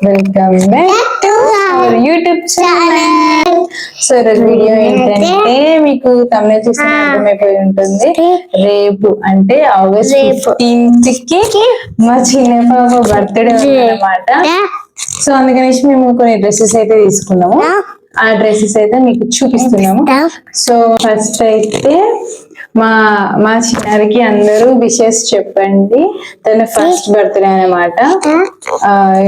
Welcome back to our YouTube channel. So ఈరోజు video ఏంటంటే మీకు తమిళ చూసి అర్థమైపోయి ఉంటుంది. రేపు అంటే ఆగస్ట్ 15th కి మా చిన్న పాప బర్త్డే అన్నమాట. సో అందుకనేసి మేము కొన్ని డ్రెస్సెస్ అయితే తీసుకున్నాము. ఆ డ్రెస్సెస్ అయితే మీకు చూపిస్తున్నాము. సో ఫస్ట్ అయితే మా చిన్నారికి అందరూ విషెస్ చెప్పండి. తన ఫస్ట్ బర్త్డే అన్నమాట.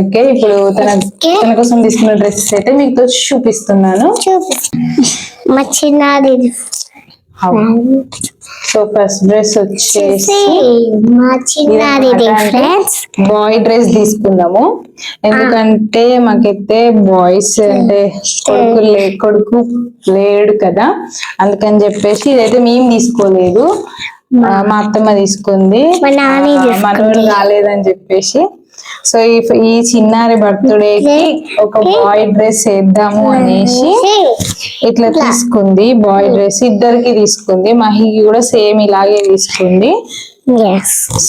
ఓకే, ఇప్పుడు తన కోసం తీసుకున్న డ్రెస్సెస్ అయితే మీకు చూపిస్తున్నాను. మా చిన్నారి సో ఫస్ట్ డ్రెస్ వచ్చేసి మా చిన్నారి బాయ్ డ్రెస్ తీసుకున్నాము. ఎందుకంటే మాకైతే బాయ్స్ అంటే కొడుకు లేడు కదా, అందుకని చెప్పేసి ఇదైతే మేము తీసుకోలేదు, మా అత్తమ్మ తీసుకుంది, మనోడు రాలేదని చెప్పేసి. సో ఈ చిన్నారి బర్త్డేకి ఒక బాయ్ డ్రెస్ వేద్దాము అనేసి ఇట్లా తీసుకుంది. బాయ్ డ్రెస్ ఇద్దరికి తీసుకుంది, మహికి కూడా సేమ్ ఇలాగే తీసుకుంది.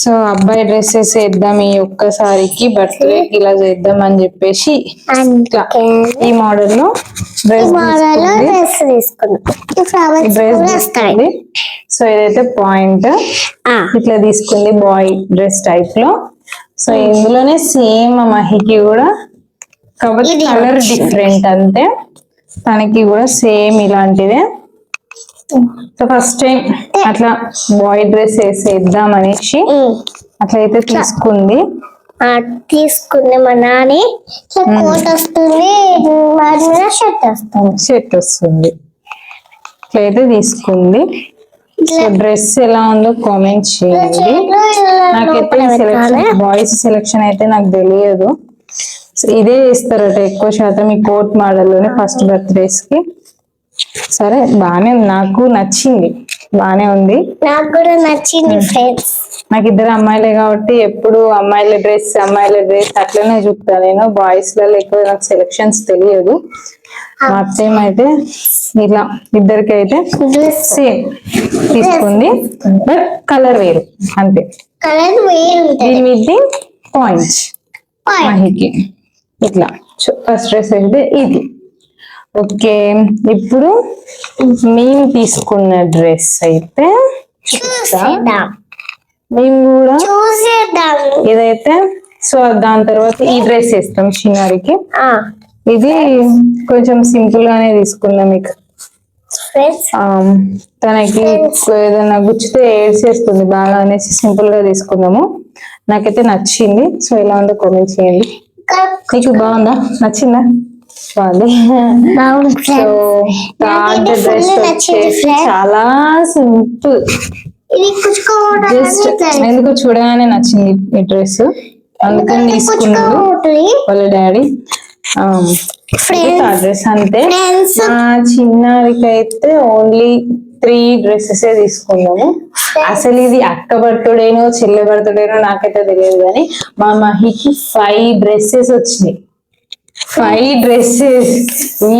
సో అబ్బాయి డ్రెస్సెస్ వేద్దాం ఈ ఒక్కసారికి, బర్త్డేకి ఇలా చేద్దాం అని చెప్పేసి ఈ మోడల్ లో డ్రెస్ తీసుకుంది. సో ఇదైతే పాయింట్ ఇట్లా తీసుకుంది బాయ్ డ్రెస్ టైప్ లో. సో ఇందులోనే సేమ్ మహికి కూడా, కాబట్టి కలర్ డిఫరెంట్ అంతే. తనకి కూడా సేమ్ ఇలాంటిదే. సో ఫస్ట్ టైం అట్లా బాయ్ డ్రెస్ వేసేద్దాం అనేసి అట్లయితే తీసుకుంది. మా నాని కోట్ వస్తుంది, షర్ట్ వస్తుంది, అట్లయితే తీసుకుంది. సో డ్రెస్ ఎలా ఉందో కామెంట్ చేయండి. నాకైతే సెలెక్షన్ బాయ్స్ సెలెక్షన్ అయితే నాకు తెలియదు. సో ఇదే ఇస్తారట ఎక్కువ శాతం ఈ కోట్ మోడల్ లోనే ఫస్ట్ బర్త్డేస్ కి. సరే బానే, నాకు నచ్చింది, బానే ఉంది, నాకు కూడా నచ్చింది ఫ్రెండ్స్. నాకు ఇద్దరు అమ్మాయిలే కాబట్టి ఎప్పుడు అమ్మాయిల డ్రెస్ అట్లనే చూపుతాను నేను. బాయ్స్ లలో ఎక్కువ నాకు సెలెక్షన్స్ తెలియదు. మా అత్తయ్య అయితే ఇలా ఇద్దరికి అయితే సేమ్ తీసుకుంది, బట్ కలర్ వేరు అంతే. దీని పాయింట్స్ మహికి ఇట్లా ఫస్ట్ డ్రెస్ అయితే ఇది. ఓకే, ఇప్పుడు మేము తీసుకున్న డ్రెస్ అయితే మేము కూడా ఇదైతే. సో దాని తర్వాత ఈ డ్రెస్ వేస్తాం చిన్నారికి. ఇది కొంచెం సింపుల్ గానే తీసుకున్నాం. మీకు తనకి ఏదైనా గుచ్చితే ఏడ్చేస్తుంది బాగా అనేసి సింపుల్ గా తీసుకున్నాము. నాకైతే నచ్చింది. సో ఎలా ఉందో కామెంట్ చేయండి. నీకు బాగుందా, నచ్చిందా? బాగుంది. సో థర్డ్ డ్రెస్ వచ్చేసి చాలా సింపుల్, జస్ట్ ఎందుకు చూడగానే నచ్చింది ఈ డ్రెస్, అందుకని తీసుకున్నాడు వాళ్ళ డాడీ. డ్రెస్ అంతే. మా చిన్నారికి అయితే ఓన్లీ 3 డ్రెస్సెస్ తీసుకున్నాము. అసలు ఇది అక్క బర్త్డేనో చెల్లె బర్త్డేనో నాకైతే తెలియదు, కానీ మా మహికి 5 డ్రెస్సెస్ వచ్చినాయి. 5 డ్రెస్సెస్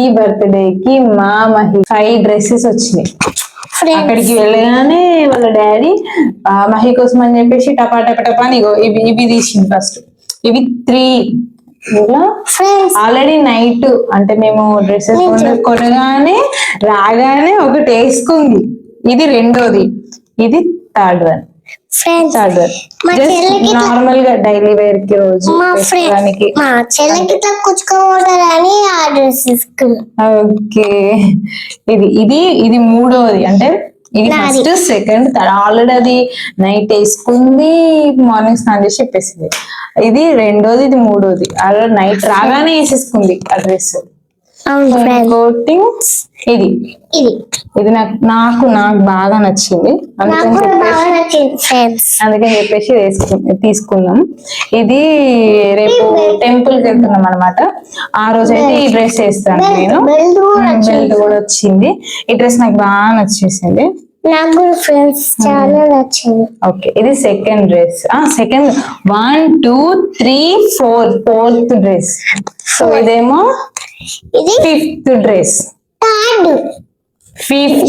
ఈ బర్త్డేకి మా మహి 5 డ్రెస్సెస్ వచ్చినాయి. అక్కడికి వెళ్ళగానే వాళ్ళ డాడీ మహి కోసం అని చెప్పేసి టపా అని ఇవి తీసింది. ఫస్ట్ ఇవి 3 ఆల్రెడీ నైట్ అంటే మేము డ్రెస్సెస్ కొనగానే రాగానే ఒకటి వేసుకుంది. ఇది రెండోది, ఇది థర్డ్ వన్. నార్మల్ గా డైలీ వేర్ కి రోజు ఓకే. ఇది మూడోది, అంటే ఇది ఫస్ట్ సెకండ్ థర్డ్. ఆల్రెడీ అది నైట్ వేసుకుంది, మార్నింగ్ స్నానం చేసి చెప్పేసింది. ఇది రెండోది, ఇది మూడోది. ఆల్రెడీ నైట్ రాగానే వేసేసుకుంది ఆ డ్రెస్. కోటింగ్ ఇది నాకు బాగా నచ్చింది, అందుకని చెప్పేసి తీసుకున్నాం. ఇది రేపు టెంపుల్ కి వెళ్తున్నాం అనమాట. ఆ రోజు అయితే ఈ డ్రెస్ వేస్తాను నేను. బెల్ట్ కూడా వచ్చింది. ఈ డ్రెస్ నాకు బాగా నచ్చేసింది. ఓకే, ఇది second dress. Second 1 2 3 4 4th dress. So ఇదేమో 5th డ్రెస్. 5th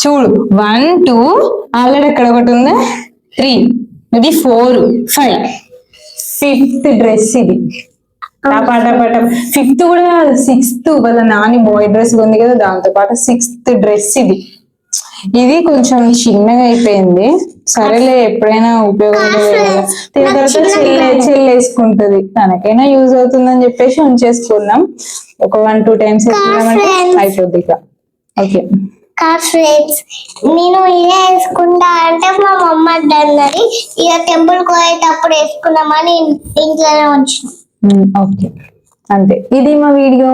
చూడు, 1 2 ఆల్రెడీ అక్కడ ఒకటి ఉందా, 3 ఇది 4 5 5th డ్రెస్ ఇది. టపాటపాట 5th కూడా 6th వాళ్ళ నాని బాయ్ డ్రెస్ ఉంది కదా, దాంతో పాటు 6th డ్రెస్ ఇది. ఇది కొంచెం చిన్నగా అయిపోయింది, సరేలే ఎప్పుడైనా ఉపయోగపడదు కదా. తర్వాత చెల్లి వేసుకుంటది, తనకైనా యూజ్ అవుతుందని చెప్పేసి ఉంచేసుకున్నాం. ఒక 1-2 టైమ్స్ వేసుకున్నామంటే అయిపోద్ది ఇక. ఓకే ఫ్రెండ్స్, నేను ఇదే వేసుకుంటా అంటే మా మమ్మ అన్నది, ఇక టెంపుల్ పోయేటప్పుడు వేసుకున్నామని ఇంట్లోనే ఉంచిన. ఓకే అంతే. ఇది మా వీడియో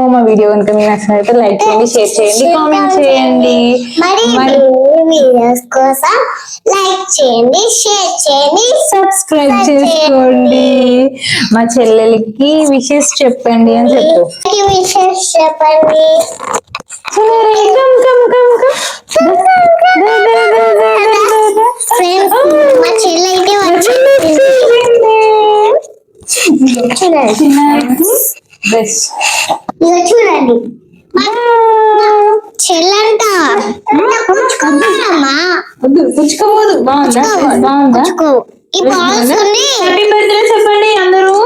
కనుక మీకు నచ్చినట్లయితే లైక్ చేయండి, షేర్ చేయండి, కామెంట్ చేయండి. మరి వీడియోస్ కోసం లైక్ చేయండి, షేర్ చేయండి, సబ్స్క్రైబ్ చేసుకోండి. మా చెల్లెలకి విషెస్ చెప్పండి అని చెప్పు. విషెస్ చెప్పండి. ఫ్రెండ్స్, మా చెల్లి అయితే వచ్చింది. చూడండి చెల్లంట పుచ్చుకోవాలమ్మా, పుచ్చుకోవద్దు. బాగుందా? ఈ బాల్స్ హ్యాపీ బర్త్డే చెప్పండి అందరూ.